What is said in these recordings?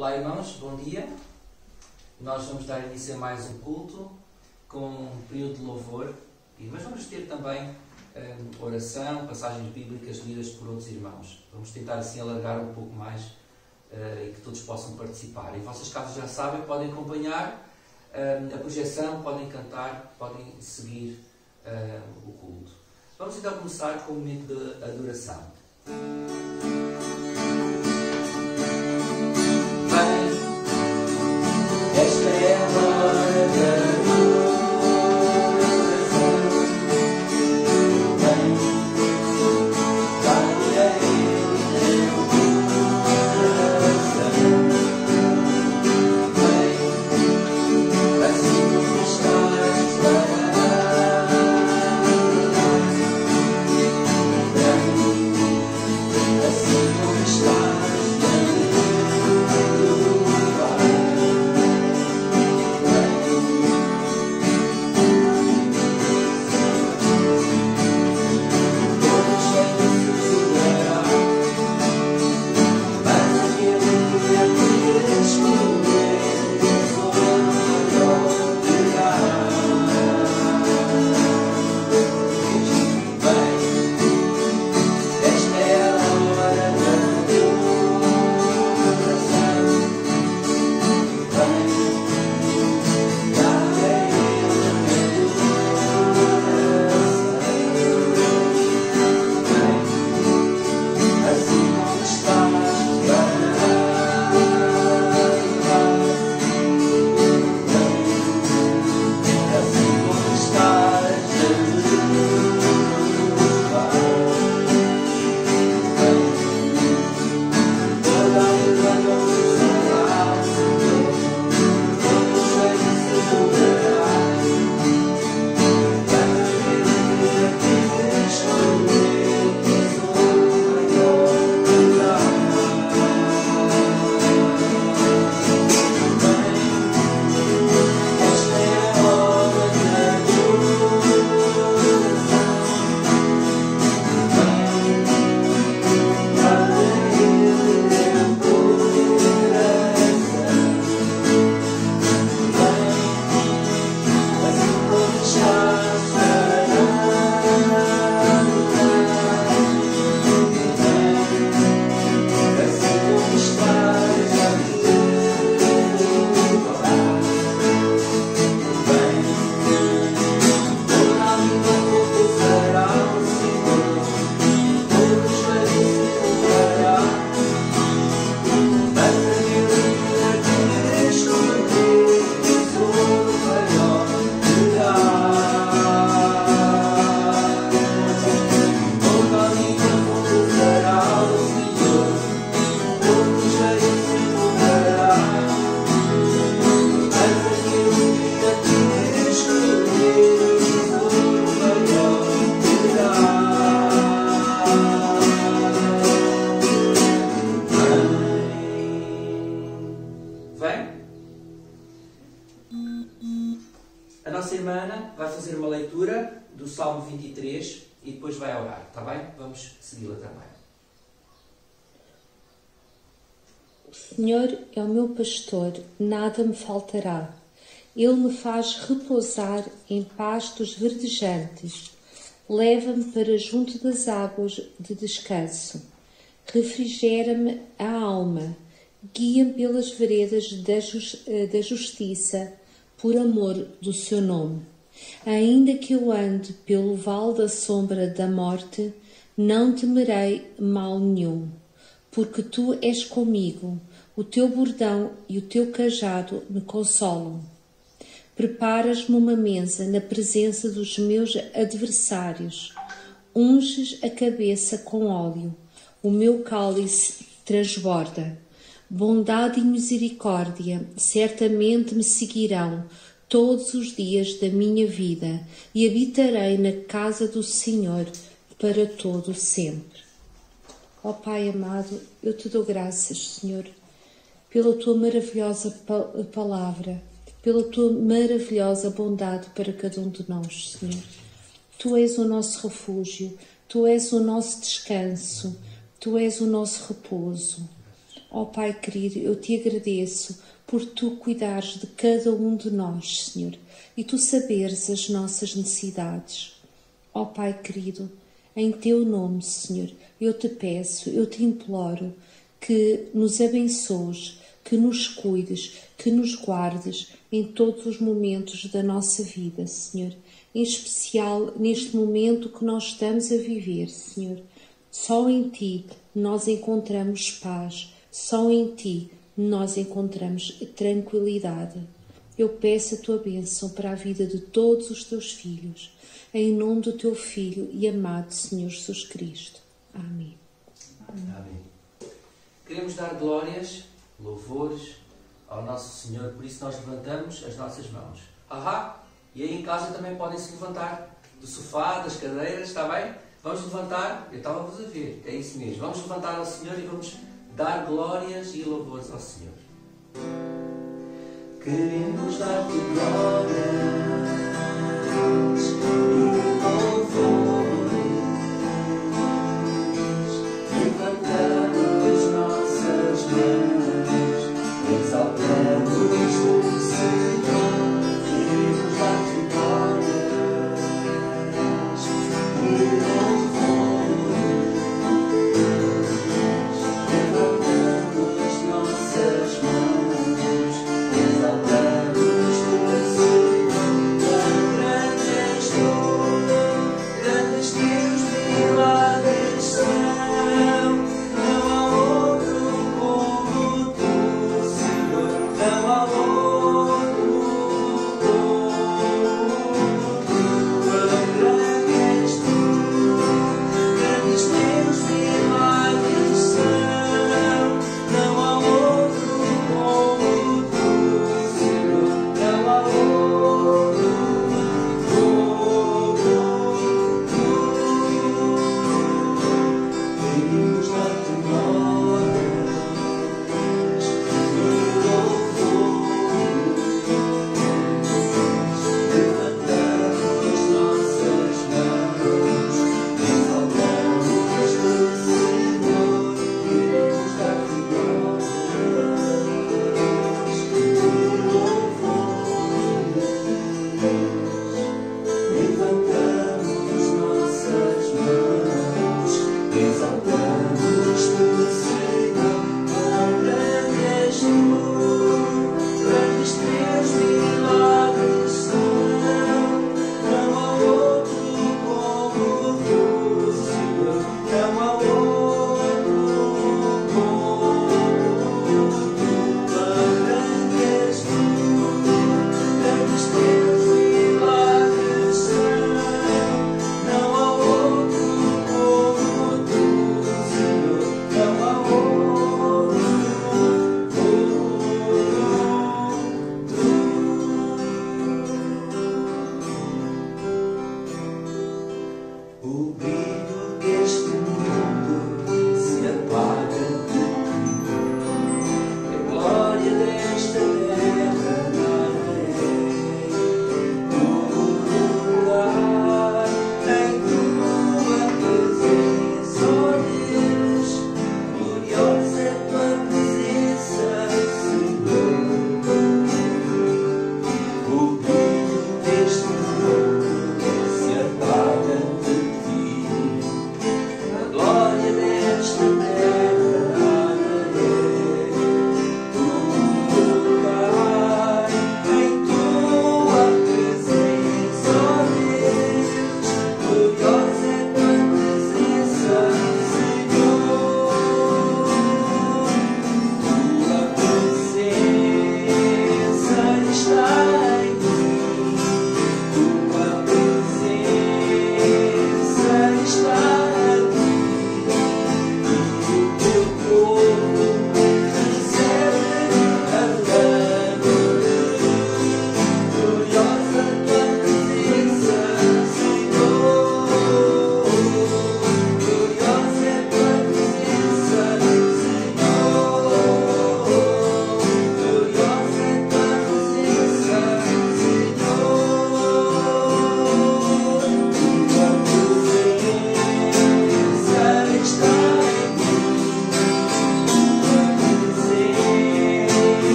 Olá irmãos, bom dia. Nós vamos dar início a mais um culto com um período de louvor, mas vamos ter também oração, passagens bíblicas lidas por outros irmãos. Vamos tentar assim alargar um pouco mais e que todos possam participar. E vocês, caso já sabem, podem acompanhar a projeção, podem cantar, podem seguir o culto. Vamos então começar com o momento de adoração. Esta é a hora da O Senhor é o meu pastor, nada me faltará. Ele me faz repousar em pastos verdejantes. Leva-me para junto das águas de descanso. Refrigera-me a alma. Guia-me pelas veredas da justiça, por amor do seu nome. Ainda que eu ande pelo vale da sombra da morte, não temerei mal nenhum, porque tu és comigo. O teu bordão e o teu cajado me consolam. Preparas-me uma mesa na presença dos meus adversários. Unges a cabeça com óleo. O meu cálice transborda. Bondade e misericórdia certamente me seguirão todos os dias da minha vida e habitarei na casa do Senhor para todo sempre. Ó Pai amado, eu te dou graças, Senhor, pela tua maravilhosa palavra, pela tua maravilhosa bondade para cada um de nós, Senhor. Tu és o nosso refúgio, tu és o nosso descanso, tu és o nosso repouso. Ó Pai querido, eu te agradeço por tu cuidares de cada um de nós, Senhor, e tu saberes as nossas necessidades. Ó Pai querido, em teu nome, Senhor, eu te peço, eu te imploro que nos abençoes, que nos cuides, que nos guardes em todos os momentos da nossa vida, Senhor. Em especial neste momento que nós estamos a viver, Senhor. Só em Ti nós encontramos paz, só em Ti nós encontramos tranquilidade. Eu peço a Tua bênção para a vida de todos os Teus filhos, em nome do Teu Filho e amado Senhor Jesus Cristo. Amém. Amém. Queremos dar glórias, louvores ao nosso Senhor, por isso nós levantamos as nossas mãos. E aí em casa também podem se levantar do sofá, das cadeiras, está bem? Vamos levantar, eu estava-vos a ver, é isso mesmo. Vamos levantar ao Senhor e vamos dar glórias e louvores ao Senhor. Queremos dar-te glórias e louvores, levantamos nossas mãos, exaltamos o Senhor. Queremos dar-te glórias e louvores, levantamos nossas mãos, exaltamos o Senhor.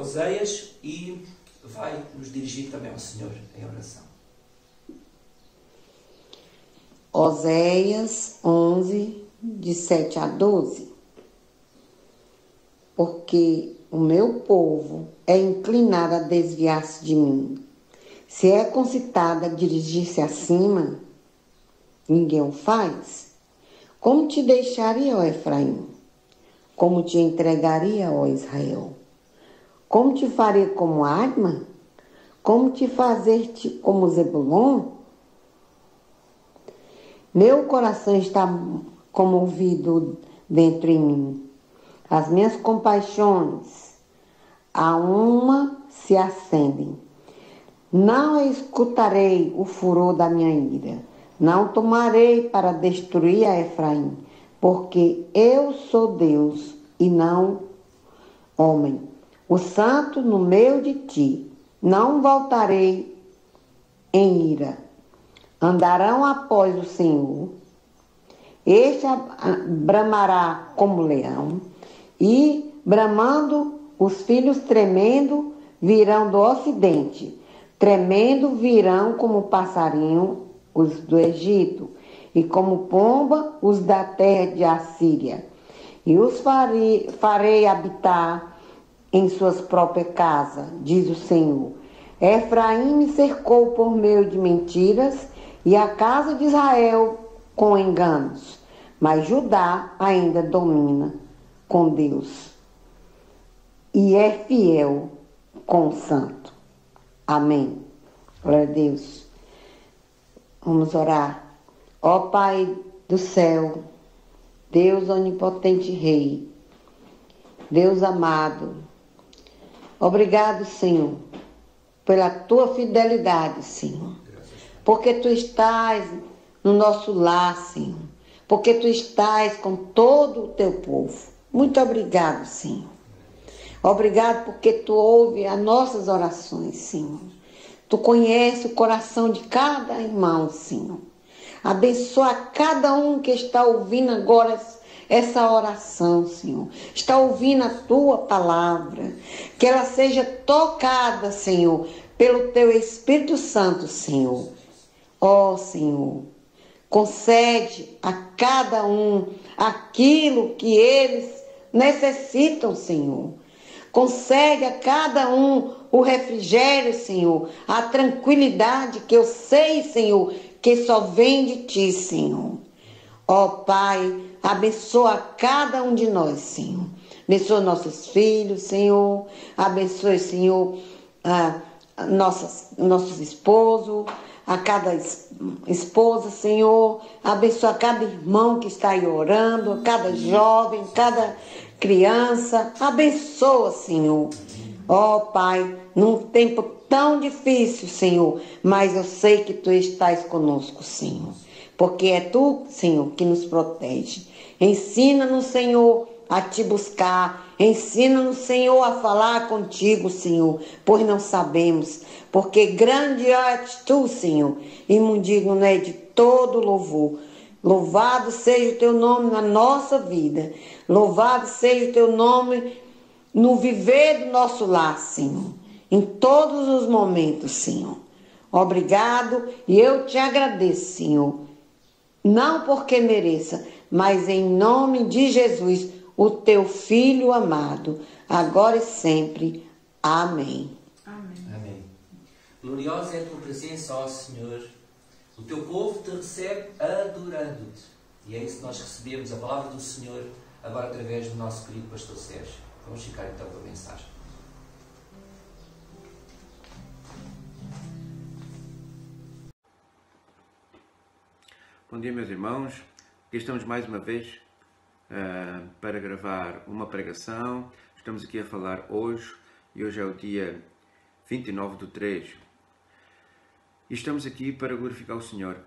Oséias e vai nos dirigir também ao Senhor em oração. Oséias 11, de 7 a 12. Porque o meu povo é inclinado a desviar-se de mim. Se é concitado a dirigir-se acima, ninguém o faz. Como te deixaria, ó Efraim? Como te entregaria, ó Israel? Como te faria como Adma? Como te fazer-te como Zebulon? Meu coração está comovido dentro em mim. As minhas compaixões a uma se acendem. Não escutarei o furor da minha ira. Não tomarei para destruir a Efraim, porque eu sou Deus e não homem. O santo no meio de ti. Não voltarei em ira. Andarão após o Senhor. Este bramará como leão. E, bramando, os filhos tremendo virão do ocidente. Tremendo virão como passarinho os do Egito. E como pomba os da terra de Assíria. E os farei habitar em suas próprias casas, diz o Senhor. Efraim me cercou por meio de mentiras, e a casa de Israel com enganos. Mas Judá ainda domina com Deus e é fiel com o santo. Amém. Glória a Deus. Vamos orar. Ó Pai do céu, Deus onipotente Rei, Deus amado, obrigado, Senhor, pela tua fidelidade, Senhor. Porque tu estás no nosso lar, Senhor. Porque tu estás com todo o teu povo. Muito obrigado, Senhor. Obrigado porque tu ouve as nossas orações, Senhor. Tu conhece o coração de cada irmão, Senhor. Abençoa cada um que está ouvindo agora essa oração, Senhor. Está ouvindo a tua palavra. Que ela seja tocada, Senhor, pelo teu Espírito Santo, Senhor. Ó, Senhor, concede a cada um aquilo que eles necessitam, Senhor. Concede a cada um o refrigério, Senhor, a tranquilidade que eu sei, Senhor, que só vem de Ti, Senhor. Ó Pai, abençoa cada um de nós, Senhor. Abençoa nossos filhos, Senhor. Abençoe, Senhor, nossos esposos, a cada esposa, Senhor. Abençoa cada irmão que está aí orando, cada jovem, cada criança. Abençoa, Senhor. Ó Pai, num tempo tão difícil, Senhor, mas eu sei que Tu estás conosco, Senhor. Porque é Tu, Senhor, que nos protege. Ensina-nos, Senhor, a Te buscar. Ensina-nos, Senhor, a falar contigo, Senhor, pois não sabemos. Porque grande és Tu, Senhor, e mundigno é de todo louvor. Louvado seja o Teu nome na nossa vida. Louvado seja o Teu nome no viver do nosso lar, Senhor. Em todos os momentos, Senhor. Obrigado e eu Te agradeço, Senhor. Não porque mereça, mas em nome de Jesus, o Teu Filho amado, agora e sempre. Amém. Amém. Gloriosa é a Tua presença, ó Senhor. O Teu povo Te recebe adorando-Te. E é isso que nós recebemos, a palavra do Senhor, agora através do nosso querido pastor Sérgio. Vamos ficar então com a mensagem. Bom dia, meus irmãos. Aqui estamos mais uma vez para gravar uma pregação. Estamos aqui a falar hoje, e hoje é o dia 29/3. E estamos aqui para glorificar o Senhor.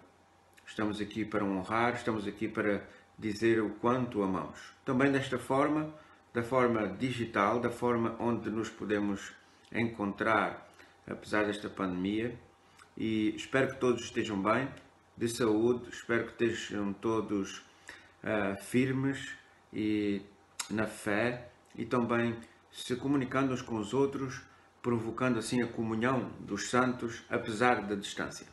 Estamos aqui para honrar, estamos aqui para dizer o quanto o amamos. Também desta forma, da forma digital, da forma onde nos podemos encontrar, apesar desta pandemia. E espero que todos estejam bem, de saúde, espero que estejam todos firmes e na fé, e também se comunicando uns com os outros, provocando assim a comunhão dos santos, apesar da distância.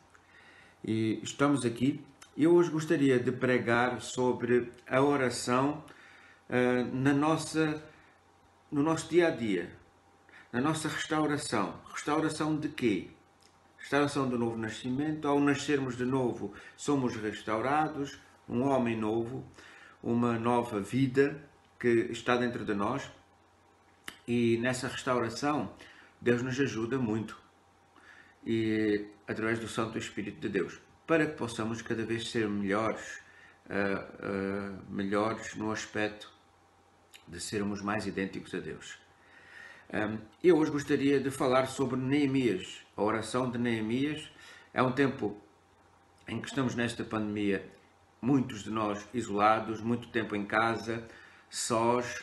E estamos aqui. Eu hoje gostaria de pregar sobre a oração no nosso dia a dia, na nossa restauração. Restauração de quê? Restauração do novo nascimento. Ao nascermos de novo, somos restaurados, um homem novo, uma nova vida que está dentro de nós. E nessa restauração, Deus nos ajuda muito, e através do Santo Espírito de Deus, para que possamos cada vez ser melhores, melhores no aspecto de sermos mais idênticos a Deus. Eu hoje gostaria de falar sobre Neemias. A oração de Neemias. É um tempo em que estamos nesta pandemia, muitos de nós isolados, muito tempo em casa, sós,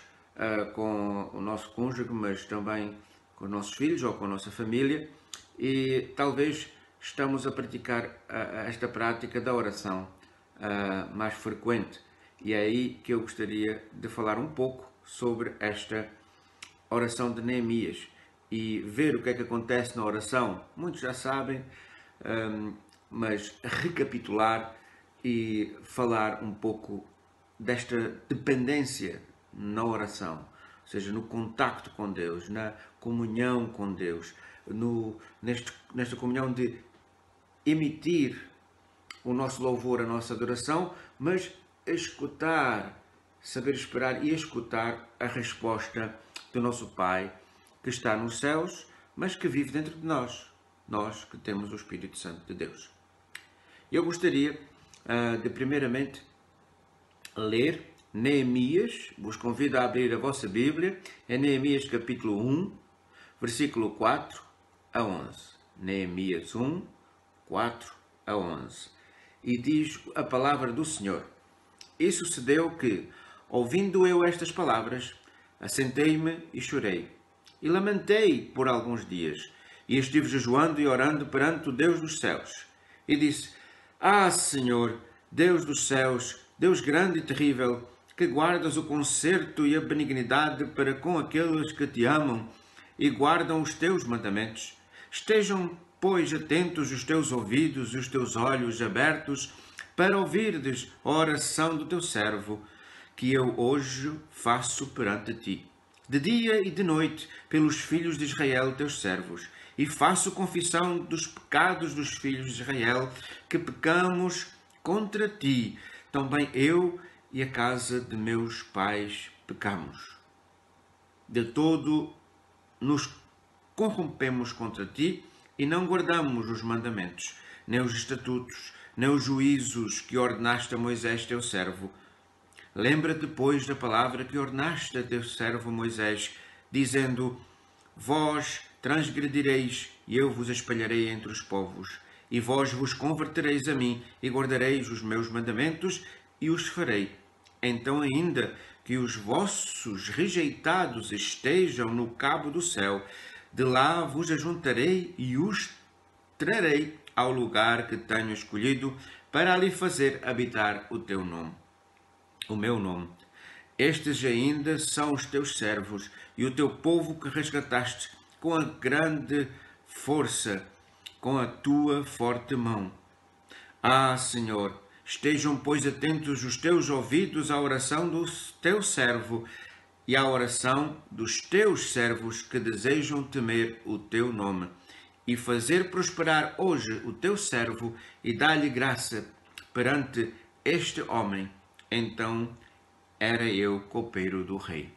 com o nosso cônjuge, mas também com os nossos filhos ou com a nossa família, e talvez estamos a praticar esta prática da oração mais frequente. E é aí que eu gostaria de falar um pouco sobre esta oração de Neemias e ver o que é que acontece na oração. Muitos já sabem, mas recapitular e falar um pouco desta dependência na oração, ou seja, no contacto com Deus, na comunhão com Deus, nesta comunhão de emitir o nosso louvor, a nossa adoração, mas escutar, saber esperar e escutar a resposta do nosso Pai, que está nos céus, mas que vive dentro de nós, nós que temos o Espírito Santo de Deus. Eu gostaria de primeiramente ler Neemias. Vos convido a abrir a vossa Bíblia, é Neemias capítulo 1, versículo 4 a 11. Neemias 1, 4 a 11. E diz a palavra do Senhor: E sucedeu que, ouvindo eu estas palavras, assentei-me e chorei, e lamentei por alguns dias, e estive jejuando e orando perante o Deus dos céus. E disse: Ah, Senhor, Deus dos céus, Deus grande e terrível, que guardas o conserto e a benignidade para com aqueles que te amam e guardam os teus mandamentos. Estejam, pois, atentos os teus ouvidos e os teus olhos abertos para ouvirdes a oração do teu servo, que eu hoje faço perante ti, de dia e de noite, pelos filhos de Israel, teus servos, e faço confissão dos pecados dos filhos de Israel, que pecamos contra ti. Também eu e a casa de meus pais pecamos. De todo nos corrompemos contra ti e não guardamos os mandamentos, nem os estatutos, nem os juízos que ordenaste a Moisés, teu servo. Lembra-te, pois, da palavra que ordenaste a teu servo Moisés, dizendo: Vós transgredireis, e eu vos espalharei entre os povos, e vós vos convertereis a mim, e guardareis os meus mandamentos, e os farei. Então, ainda que os vossos rejeitados estejam no cabo do céu, de lá vos ajuntarei e os trarei ao lugar que tenho escolhido, para ali fazer habitar o teu nome, o meu nome. Estes ainda são os teus servos e o teu povo que resgataste com a grande força, com a tua forte mão. Ah, Senhor, estejam, pois, atentos os teus ouvidos à oração do teu servo e à oração dos teus servos que desejam temer o teu nome, e fazer prosperar hoje o teu servo, e dar-lhe graça perante este homem. Então era eu copeiro do rei.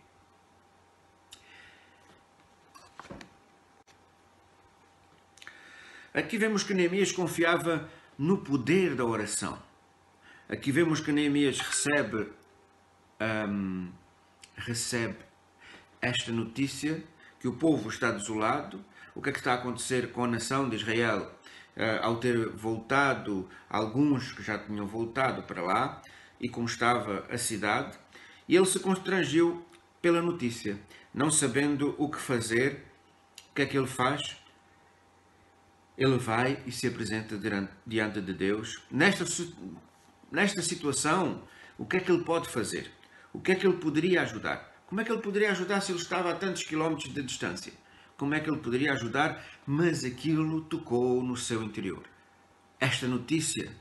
Aqui vemos que Neemias confiava no poder da oração. Aqui vemos que Neemias recebe esta notícia que o povo está desolado. O que é que está a acontecer com a nação de Israel ao ter voltado, alguns que já tinham voltado para lá, e como estava a cidade, e ele se constrangiu pela notícia, não sabendo o que fazer. O que é que ele faz? Ele vai e se apresenta diante de Deus. Nesta situação, o que é que ele pode fazer? O que é que ele poderia ajudar? Como é que ele poderia ajudar se ele estava a tantos quilómetros de distância? Como é que ele poderia ajudar? Mas aquilo tocou no seu interior. Esta notícia.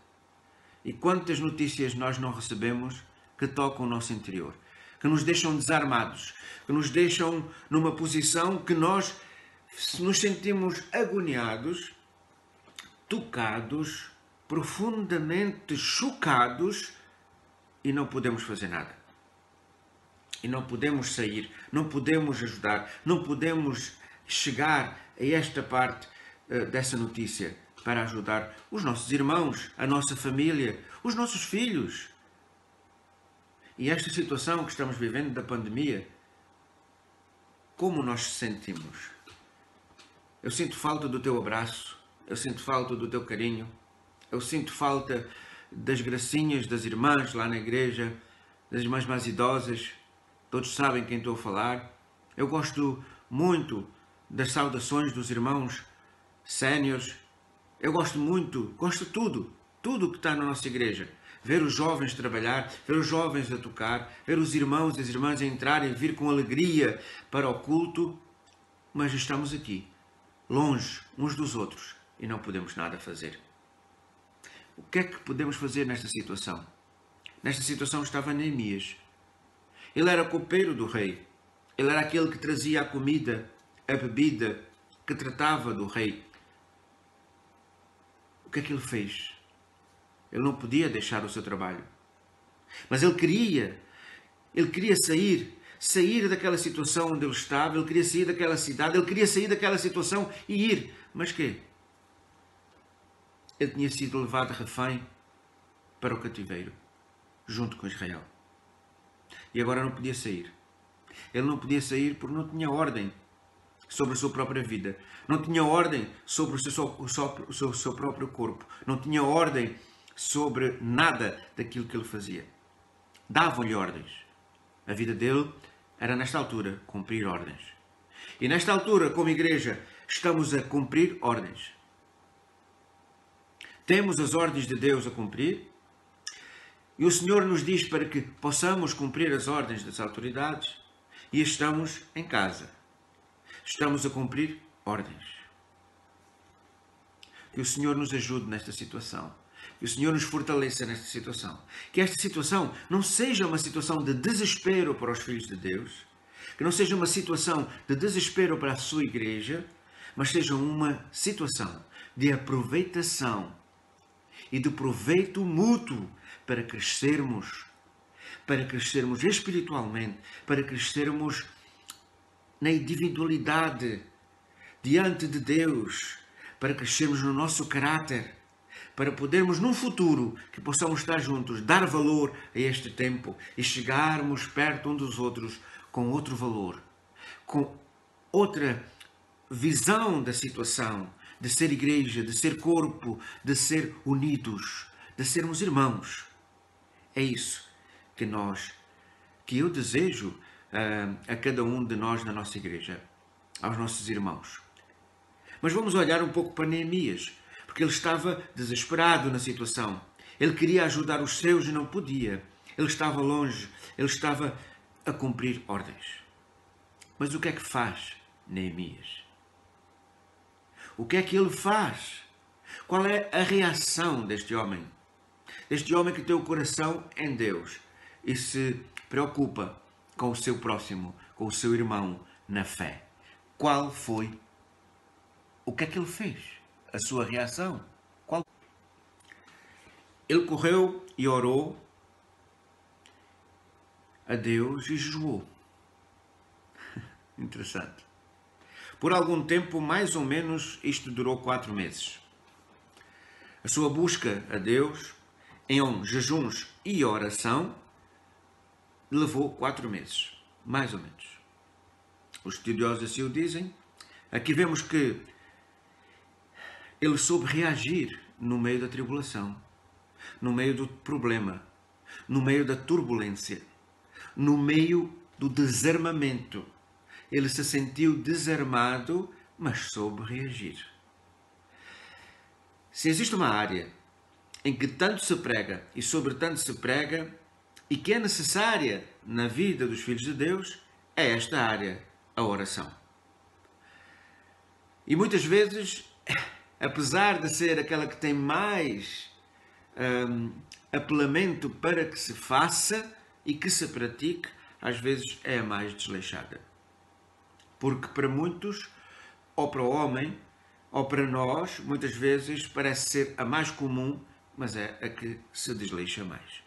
E quantas notícias nós não recebemos que tocam o nosso interior? Que nos deixam desarmados. Que nos deixam numa posição que nós nos sentimos agoniados, tocados, profundamente chocados e não podemos fazer nada. E não podemos sair, não podemos ajudar, não podemos chegar a esta parte dessa notícia para ajudar os nossos irmãos, a nossa família, os nossos filhos. E esta situação que estamos vivendo da pandemia, como nós sentimos? Eu sinto falta do teu abraço, eu sinto falta do teu carinho, eu sinto falta das gracinhas das irmãs lá na igreja, das irmãs mais idosas, todos sabem quem estou a falar. Eu gosto muito das saudações dos irmãos séniores, eu gosto de tudo que está na nossa igreja. Ver os jovens trabalhar, ver os jovens a tocar, ver os irmãos e as irmãs a entrarem, vir com alegria para o culto, mas estamos aqui, longe uns dos outros, e não podemos nada fazer. O que é que podemos fazer nesta situação? Nesta situação estava Neemias. Ele era copeiro do rei. Ele era aquele que trazia a comida, a bebida, que tratava do rei. O que é que ele fez? Ele não podia deixar o seu trabalho. Mas ele queria sair daquela situação onde ele estava, ele queria sair daquela cidade, ele queria sair daquela situação e ir. Mas quê? Ele tinha sido levado refém para o cativeiro, junto com Israel. E agora não podia sair. Ele não podia sair porque não tinha ordem sobre a sua própria vida. Não tinha ordem sobre o seu próprio corpo. Não tinha ordem sobre nada daquilo que ele fazia. Davam-lhe ordens. A vida dele era, nesta altura, cumprir ordens. E nesta altura, como igreja, estamos a cumprir ordens. Temos as ordens de Deus a cumprir. E o Senhor nos diz para que possamos cumprir as ordens das autoridades. E estamos em casa. Estamos a cumprir ordens. Que o Senhor nos ajude nesta situação. Que o Senhor nos fortaleça nesta situação. Que esta situação não seja uma situação de desespero para os filhos de Deus. Que não seja uma situação de desespero para a sua igreja. Mas seja uma situação de aproveitação e de proveito mútuo para crescermos espiritualmente, para crescermos na individualidade diante de Deus, para crescermos no nosso caráter, para podermos num futuro que possamos estar juntos, dar valor a este tempo e chegarmos perto um dos outros com outro valor, com outra visão da situação, de ser igreja, de ser corpo, de ser unidos, de sermos irmãos. É isso que eu desejo a cada um de nós na nossa igreja, aos nossos irmãos. Mas vamos olhar um pouco para Neemias, porque ele estava desesperado na situação. Ele queria ajudar os seus e não podia. Ele estava longe, ele estava a cumprir ordens. Mas o que é que faz Neemias? O que é que ele faz? Qual é a reação deste homem? Deste homem que tem o coração em Deus e se preocupa com o seu próximo, com o seu irmão na fé. Qual foi? O que é que ele fez? A sua reação? Qual? Ele correu e orou a Deus e jejuou. Interessante. Por algum tempo, mais ou menos, isto durou 4 meses. A sua busca a Deus, em jejuns e oração, levou 4 meses, mais ou menos. Os estudiosos assim o dizem. Aqui vemos que ele soube reagir no meio da tribulação, no meio do problema, no meio da turbulência, no meio do desarmamento. Ele se sentiu desarmado, mas soube reagir. Se existe uma área em que tanto se prega e sobre tanto se prega e que é necessária na vida dos filhos de Deus, é esta área, a oração. E muitas vezes, apesar de ser aquela que tem mais apelamento para que se faça e que se pratique, às vezes é a mais desleixada. Porque para muitos, ou para o homem, ou para nós, muitas vezes parece ser a mais comum, mas é a que se desleixa mais.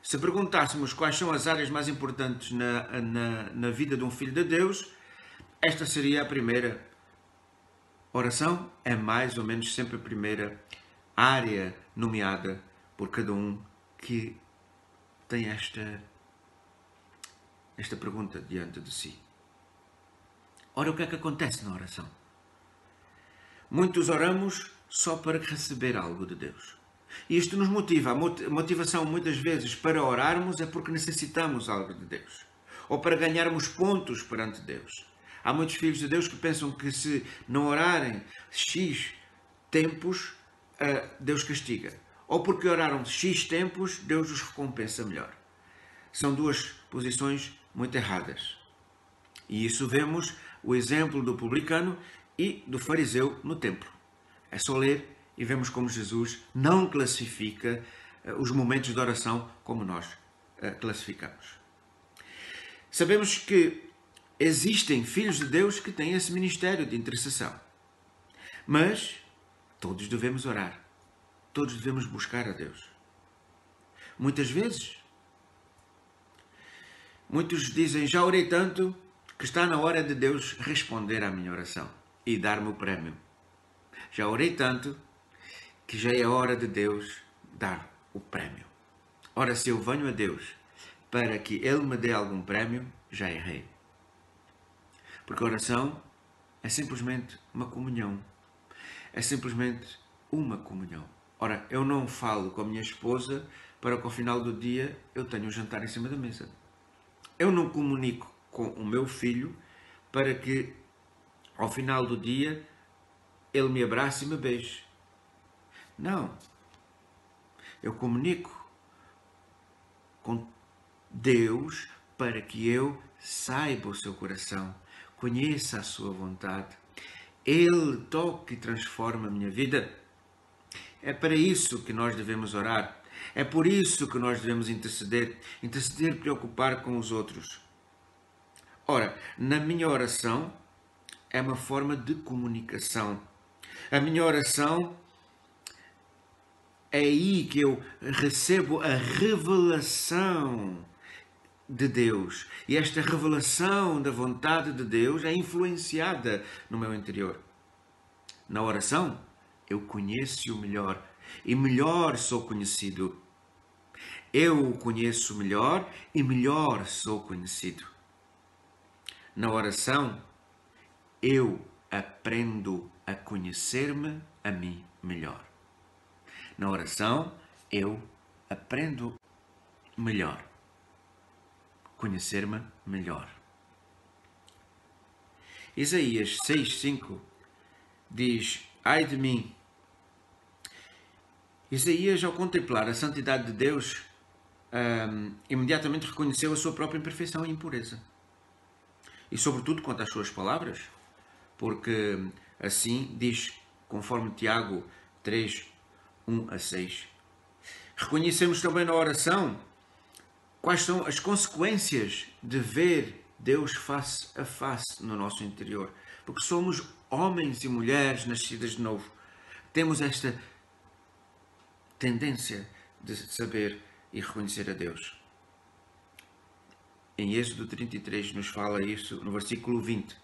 Se perguntássemos quais são as áreas mais importantes na vida de um filho de Deus, esta seria a primeira. Oração é mais ou menos sempre a primeira área nomeada por cada um que tem esta pergunta diante de si. Ora, o que é que acontece na oração? Muitos oramos só para receber algo de Deus. E isto nos motiva. A motivação muitas vezes para orarmos é porque necessitamos algo de Deus. Ou para ganharmos pontos perante Deus. Há muitos filhos de Deus que pensam que se não orarem X tempos, Deus castiga. Ou porque oraram X tempos, Deus os recompensa melhor. São duas posições muito erradas. E isso vemos o exemplo do publicano e do fariseu no templo. É só ler e vemos como Jesus não classifica os momentos de oração como nós classificamos. Sabemos que existem filhos de Deus que têm esse ministério de intercessão. Mas todos devemos orar. Todos devemos buscar a Deus. Muitas vezes, muitos dizem, já orei tanto que está na hora de Deus responder à minha oração e dar-me o prémio. Já orei tanto que já é hora de Deus dar o prémio. Ora, se eu venho a Deus para que Ele me dê algum prémio, já errei. Porque a oração é simplesmente uma comunhão. É simplesmente uma comunhão. Ora, eu não falo com a minha esposa para que ao final do dia eu tenha um jantar em cima da mesa. Eu não comunico com o meu filho para que ao final do dia ele me abrace e me beije. Não. Eu comunico com Deus para que eu saiba o seu coração, conheça a sua vontade. Ele toque e transforma a minha vida. É para isso que nós devemos orar. É por isso que nós devemos interceder. Interceder, preocupar com os outros. Ora, na minha oração é uma forma de comunicação. A minha oração é aí que eu recebo a revelação de Deus. E esta revelação da vontade de Deus é influenciada no meu interior. Na oração, eu conheço-o melhor e melhor sou conhecido. Eu o conheço melhor e melhor sou conhecido. Na oração, eu aprendo a conhecer-me a mim melhor. Na oração, eu aprendo melhor. Conhecer-me melhor. Isaías 6:5 diz, ai de mim. Isaías, ao contemplar a santidade de Deus, imediatamente reconheceu a sua própria imperfeição e impureza. E sobretudo quanto às suas palavras, porque assim diz, conforme Tiago 3:1-6. Reconhecemos também na oração quais são as consequências de ver Deus face a face no nosso interior. Porque somos homens e mulheres nascidas de novo. Temos esta tendência de saber e reconhecer a Deus. Em Êxodo 33 nos fala isso no versículo 20.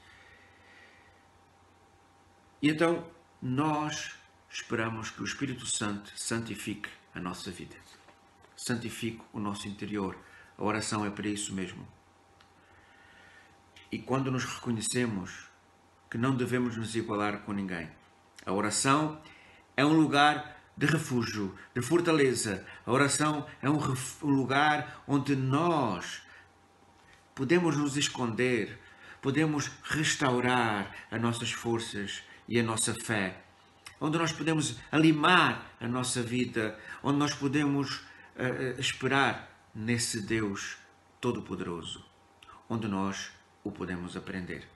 E então nós esperamos que o Espírito Santo santifique a nossa vida. Santifique o nosso interior. A oração é para isso mesmo. E quando nos reconhecemos que não devemos nos igualar com ninguém, a oração é um lugar de refúgio, de fortaleza. A oração é um lugar onde nós podemos nos esconder, podemos restaurar as nossas forças e a nossa fé, onde nós podemos alimar a nossa vida, onde nós podemos esperar nesse Deus Todo-Poderoso, onde nós o podemos aprender.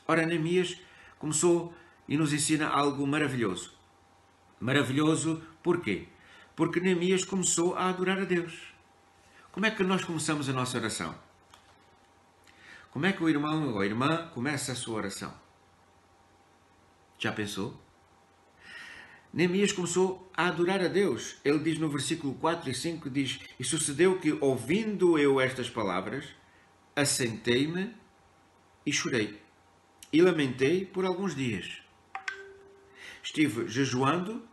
Ora, Neemias começou e nos ensina algo maravilhoso. Maravilhoso porquê? Porque Neemias começou a adorar a Deus. Como é que nós começamos a nossa oração? Como é que o irmão ou a irmã começa a sua oração? Já pensou? Neemias começou a adorar a Deus. Ele diz no versículo 4 e 5, diz: E sucedeu que, ouvindo eu estas palavras, assentei-me e chorei, e lamentei por alguns dias. Estive jejuando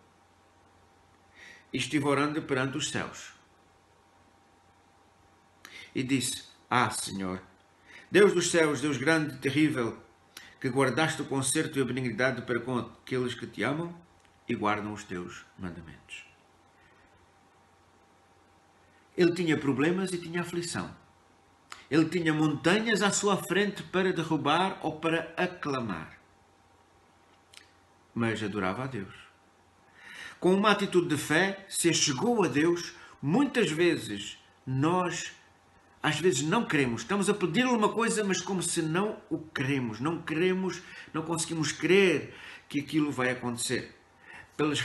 e estive orando perante os céus. E disse: Senhor, Deus dos céus, Deus grande e terrível, que guardaste o conserto e a benignidade para com aqueles que te amam e guardam os teus mandamentos. Ele tinha problemas e tinha aflição. Ele tinha montanhas à sua frente para derrubar ou para aclamar. Mas adorava a Deus. Com uma atitude de fé, se achegou a Deus. Muitas vezes nós, às vezes não queremos. Estamos a pedir-lhe uma coisa, mas como se não o queremos. Não queremos, não conseguimos crer que aquilo vai acontecer. Pelas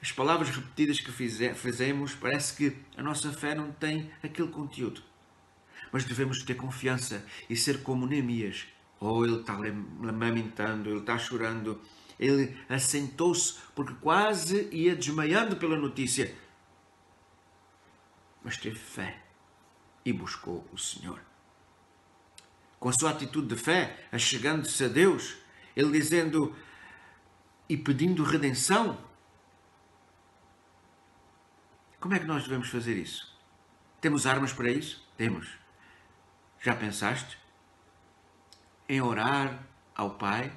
as palavras repetidas que fizemos, parece que a nossa fé não tem aquele conteúdo. Mas devemos ter confiança e ser como Neemias. Ele está lamentando, ele está chorando. Ele assentou-se porque quase ia desmaiando pela notícia. Mas teve fé e buscou o Senhor. Com a sua atitude de fé, achegando-se a Deus, ele dizendo e pedindo redenção. Como é que nós devemos fazer isso? Temos armas para isso? Temos. Já pensaste em orar ao Pai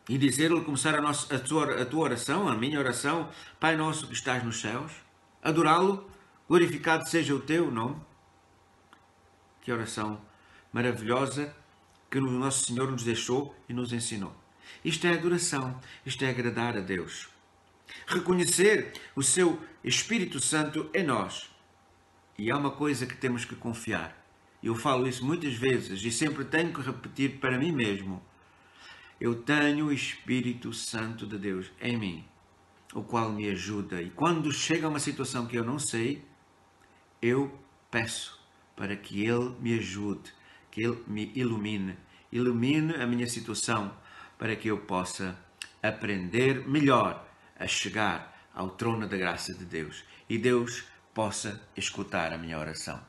e dizer-lhe, começar a tua oração, a minha oração: Pai nosso que estás nos céus, adorá-lo, glorificado seja o teu nome? Que oração maravilhosa que o nosso Senhor nos deixou e nos ensinou. Isto é adoração, isto é agradar a Deus. Reconhecer o seu Espírito Santo em nós. E há uma coisa que temos que confiar. Eu falo isso muitas vezes e sempre tenho que repetir para mim mesmo. Eu tenho o Espírito Santo de Deus em mim, o qual me ajuda. E quando chega uma situação que eu não sei, eu peço para que Ele me ajude, que Ele me ilumine a minha situação, para que eu possa aprender melhor a chegar ao trono da graça de Deus e Deus possa escutar a minha oração.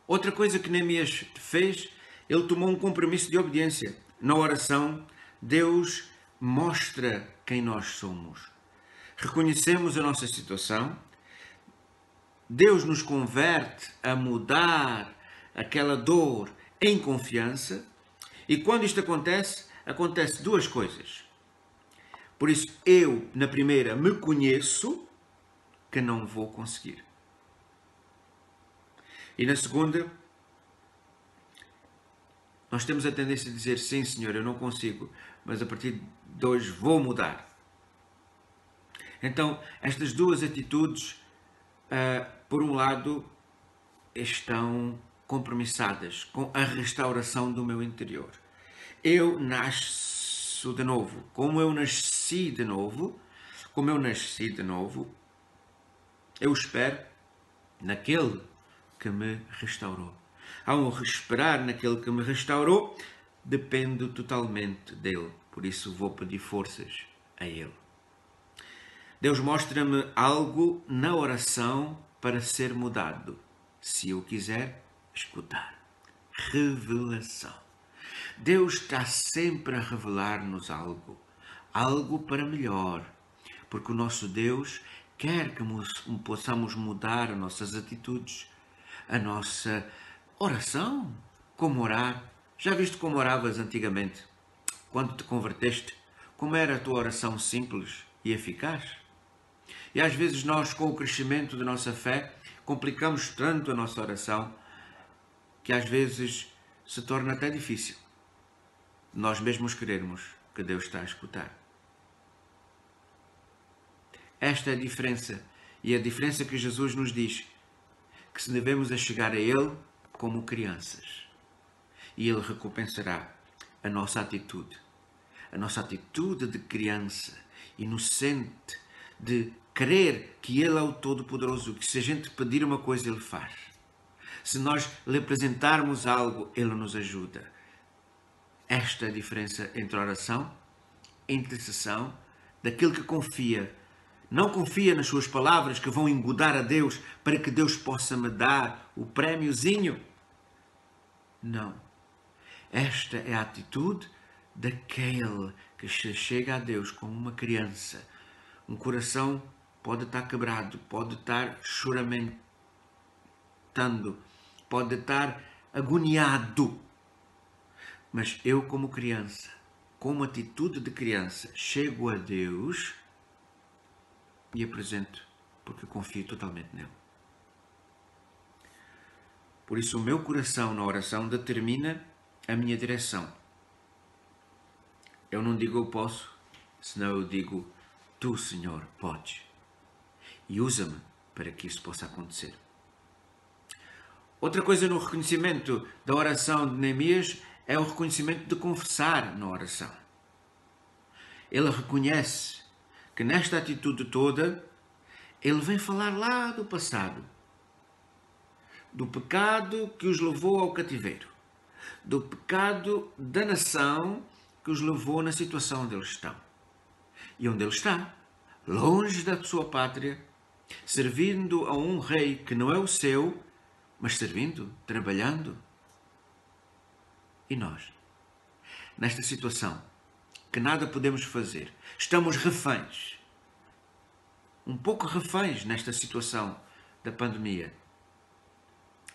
Outra coisa que Neemias fez, ele tomou um compromisso de obediência. Na oração, Deus mostra quem nós somos. Reconhecemos a nossa situação, Deus nos converte a mudar aquela dor em confiança, e quando isto acontece duas coisas. Por isso, eu, na primeira, me conheço que não vou conseguir. E na segunda, nós temos a tendência de dizer: sim, Senhor, eu não consigo, mas a partir de hoje vou mudar. Então, estas duas atitudes, por um lado, estão compromissadas com a restauração do meu interior. Eu nasço de novo. Como eu nasci de novo, eu espero naquele que me restaurou. Ao esperar naquele que me restaurou, dependo totalmente dele. Por isso vou pedir forças a ele. Deus mostra-me algo na oração para ser mudado, se eu quiser escutar. Revelação. Deus está sempre a revelar-nos algo para melhor, porque o nosso Deus quer que possamos mudar as nossas atitudes, a nossa oração. Como orar? Já viste como oravas antigamente? Quando te converteste, como era a tua oração simples e eficaz? E às vezes nós, com o crescimento da nossa fé, complicamos tanto a nossa oração que às vezes se torna até difícil nós mesmos querermos que Deus está a escutar. Esta é a diferença, e a diferença que Jesus nos diz, que se devemos a chegar a Ele como crianças. E Ele recompensará a nossa atitude de criança, inocente, de crer que Ele é o Todo-Poderoso, que se a gente pedir uma coisa, Ele faz. Se nós lhe apresentarmos algo, Ele nos ajuda. Esta é a diferença entre oração e intercessão daquele que confia. Não confia nas suas palavras que vão engodar a Deus para que Deus possa me dar o prémiozinho. Não. Esta é a atitude daquele que se chega a Deus como uma criança. Um coração pode estar quebrado, pode estar choramentando, pode estar agoniado. Mas eu, como criança, com uma atitude de criança, chego a Deus e apresento, porque confio totalmente nele. Por isso, o meu coração na oração determina a minha direção. Eu não digo eu posso, senão eu digo tu, Senhor, podes. E usa-me para que isso possa acontecer. Outra coisa no reconhecimento da oração de Neemias é o reconhecimento de confessar na oração. Ele reconhece que nesta atitude toda, ele vem falar lá do passado, do pecado que os levou ao cativeiro, do pecado da nação que os levou na situação onde eles estão. E onde ele está, longe da sua pátria, servindo a um rei que não é o seu, mas servindo, trabalhando. E nós, nesta situação, que nada podemos fazer, estamos reféns, um pouco reféns nesta situação da pandemia,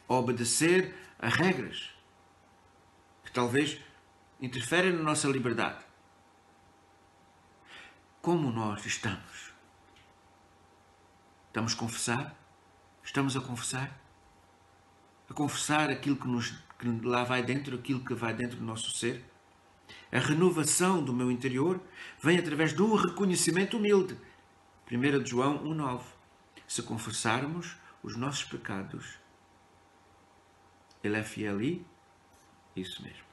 a obedecer a regras que talvez interferem na nossa liberdade. Como nós estamos? Estamos a confessar? Estamos a confessar? A confessar aquilo que lá vai dentro, aquilo que vai dentro do nosso ser? A renovação do meu interior vem através de um reconhecimento humilde. 1 João 1,9. Se confessarmos os nossos pecados, Ele é fiel e isso mesmo.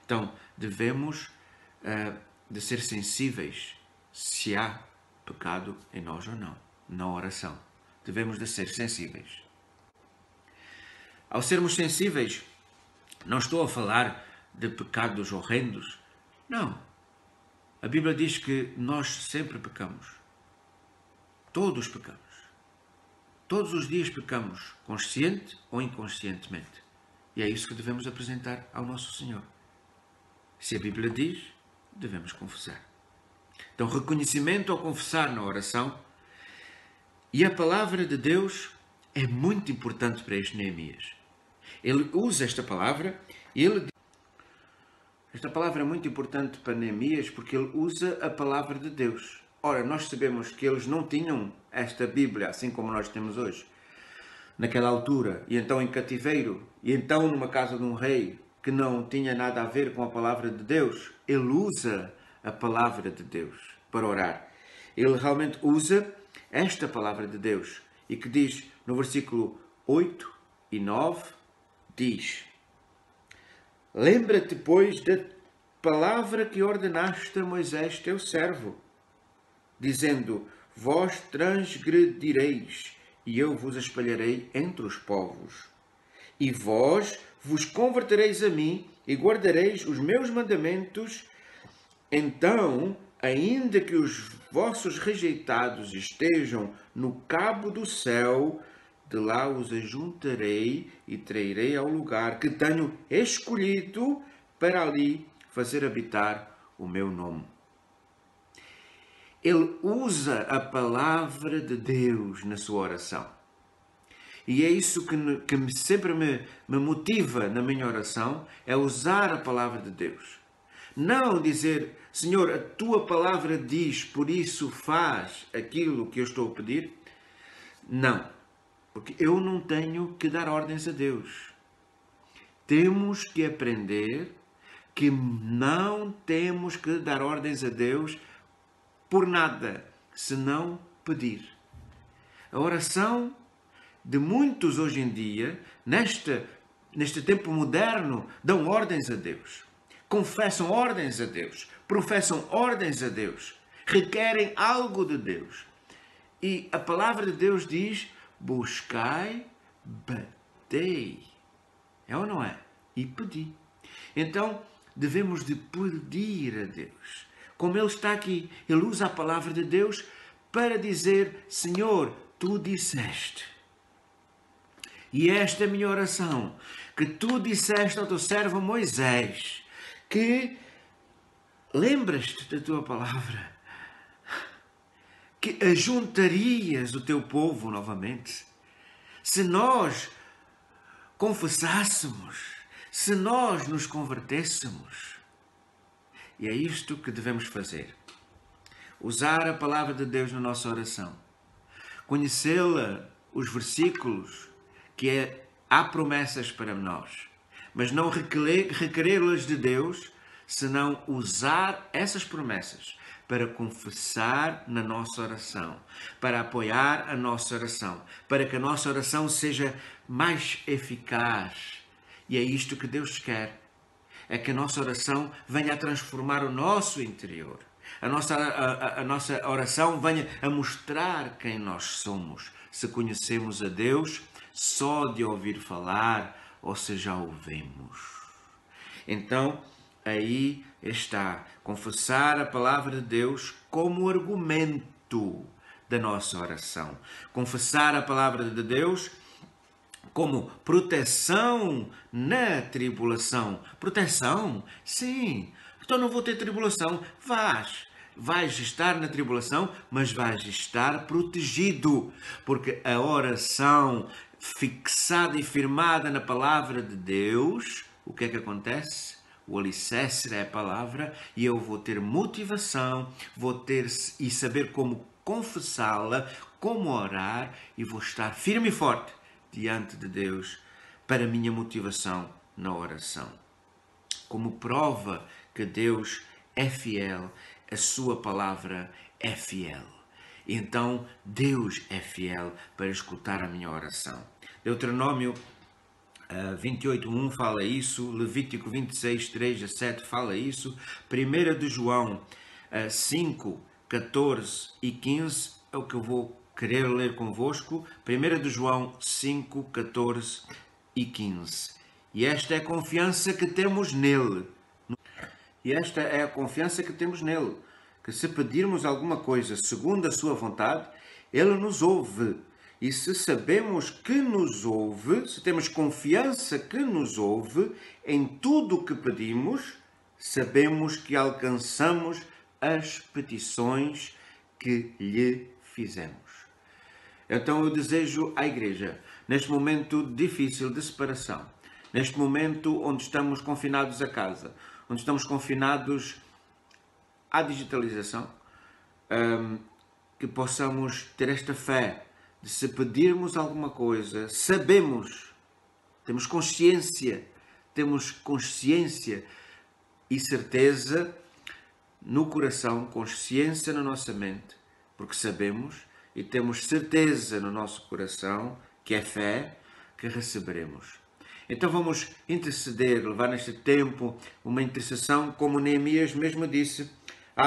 Então, devemos de ser sensíveis se há pecado em nós ou não, na oração. Devemos de ser sensíveis. Ao sermos sensíveis, não estou a falar de pecados horrendos. Não. A Bíblia diz que nós sempre pecamos. Todos pecamos. Todos os dias pecamos, consciente ou inconscientemente. E é isso que devemos apresentar ao nosso Senhor. Se a Bíblia diz, devemos confessar. Então, reconhecimento ao confessar na oração. E a palavra de Deus é muito importante para este Neemias. Ele usa esta palavra e ele diz... Esta palavra é muito importante para Neemias porque ele usa a palavra de Deus. Ora, nós sabemos que eles não tinham esta Bíblia assim como nós temos hoje, naquela altura, e então em cativeiro, e então numa casa de um rei que não tinha nada a ver com a palavra de Deus. Ele usa a palavra de Deus para orar. Ele realmente usa esta palavra de Deus e que diz no versículo 8 e 9, diz: lembra-te, pois, da palavra que ordenaste a Moisés, teu servo, dizendo: vós transgredireis, e eu vos espalharei entre os povos. E vós vos convertereis a mim, e guardareis os meus mandamentos. Então, ainda que os vossos rejeitados estejam no cabo do céu, de lá os ajuntarei e trairei ao lugar que tenho escolhido para ali fazer habitar o meu nome. Ele usa a palavra de Deus na sua oração. E é isso que sempre me motiva na minha oração, é usar a palavra de Deus. Não dizer: Senhor, a tua palavra diz, por isso faz aquilo que eu estou a pedir. Não. Porque eu não tenho que dar ordens a Deus. Temos que aprender que não temos que dar ordens a Deus por nada, senão pedir. A oração de muitos hoje em dia, neste tempo moderno, dão ordens a Deus. Confessam ordens a Deus. Professam ordens a Deus. Requerem algo de Deus. E a palavra de Deus diz: buscai, batei. É ou não é? E pedi. Então, devemos de pedir a Deus. Como ele está aqui, ele usa a palavra de Deus para dizer: Senhor, tu disseste. E esta é a minha oração, que tu disseste ao teu servo Moisés, que lembras-te da tua palavra, que ajuntarias o teu povo novamente. Se nós confessássemos, se nós nos convertêssemos. E é isto que devemos fazer. Usar a palavra de Deus na nossa oração. Conhecê-la, os versículos, que há promessas para nós. Mas não requerê-las de Deus, senão usar essas promessas para confessar na nossa oração, para apoiar a nossa oração, para que a nossa oração seja mais eficaz. E é isto que Deus quer. É que a nossa oração venha a transformar o nosso interior. A nossa oração venha a mostrar quem nós somos. Se conhecemos a Deus só de ouvir falar ou se já ouvimos. Então, aí está, confessar a palavra de Deus como argumento da nossa oração. Confessar a palavra de Deus como proteção na tribulação. Proteção? Sim. Então não vou ter tribulação. Vais estar na tribulação, mas vais estar protegido. Porque a oração fixada e firmada na palavra de Deus, o que é que acontece? O alicerce é a palavra e eu vou ter motivação, vou ter e saber como confessá-la, como orar e vou estar firme e forte diante de Deus para a minha motivação na oração. Como prova que Deus é fiel, a sua palavra é fiel. Então Deus é fiel para escutar a minha oração. Deuteronômio 28:1 fala isso, Levítico 26:3-7 fala isso, 1 de João 5:14 e 15 é o que eu vou querer ler convosco. 1 de João 5:14 e 15. E esta é a confiança que temos nele. Que se pedirmos alguma coisa segundo a sua vontade, ele nos ouve. E se sabemos que nos ouve, se temos confiança que nos ouve, em tudo o que pedimos, sabemos que alcançamos as petições que lhe fizemos. Então eu desejo à Igreja, neste momento difícil de separação, neste momento onde estamos confinados a casa, onde estamos confinados à digitalização, que possamos ter esta fé de se pedirmos alguma coisa, temos consciência e certeza no coração, consciência na nossa mente, porque sabemos e temos certeza no nosso coração, que é fé, que receberemos. Então vamos interceder, levar neste tempo uma intercessão, como Neemias mesmo disse: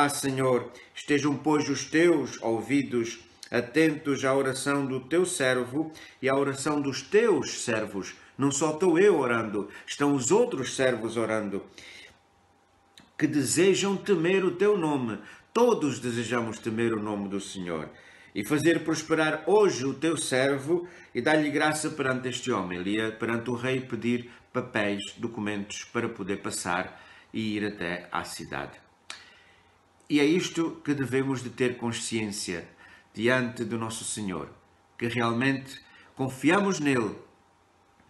Senhor, estejam, pois, os teus ouvidos atentos à oração do teu servo e à oração dos teus servos. Não só estou eu orando, estão os outros servos orando, que desejam temer o teu nome. Todos desejamos temer o nome do Senhor e fazer prosperar hoje o teu servo e dar-lhe graça perante este homem. Ele ia perante o rei pedir papéis, documentos para poder passar e ir até à cidade. E é isto que devemos de ter consciência diante do nosso Senhor, que realmente confiamos nele,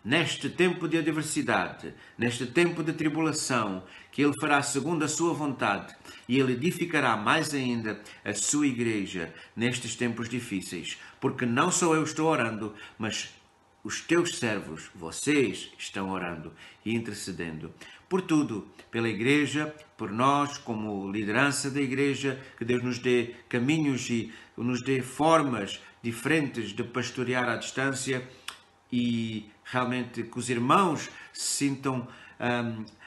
neste tempo de adversidade, neste tempo de tribulação, que ele fará segundo a sua vontade e ele edificará mais ainda a sua igreja nestes tempos difíceis, porque não só eu estou orando, mas os teus servos, vocês, estão orando e intercedendo por tudo, pela igreja, por nós como liderança da igreja, que Deus nos dê caminhos e nos dê formas diferentes de pastorear à distância e realmente que os irmãos sintam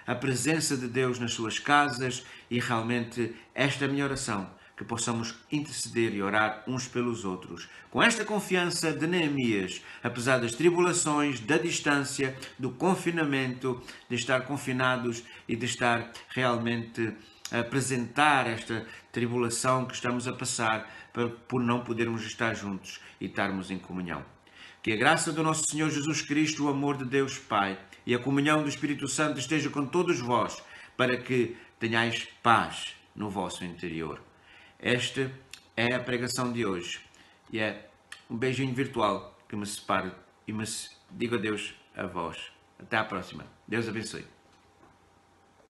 a presença de Deus nas suas casas e realmente esta é a minha oração, que possamos interceder e orar uns pelos outros. Com esta confiança de Neemias, apesar das tribulações, da distância, do confinamento, de estar confinados e de estar realmente a apresentar esta tribulação que estamos a passar por não podermos estar juntos e estarmos em comunhão. Que a graça do nosso Senhor Jesus Cristo, o amor de Deus Pai e a comunhão do Espírito Santo esteja com todos vós, para que tenhais paz no vosso interior. Esta é a pregação de hoje e é um beijinho virtual que me separa e me digo adeus a vós. Até à próxima. Deus abençoe.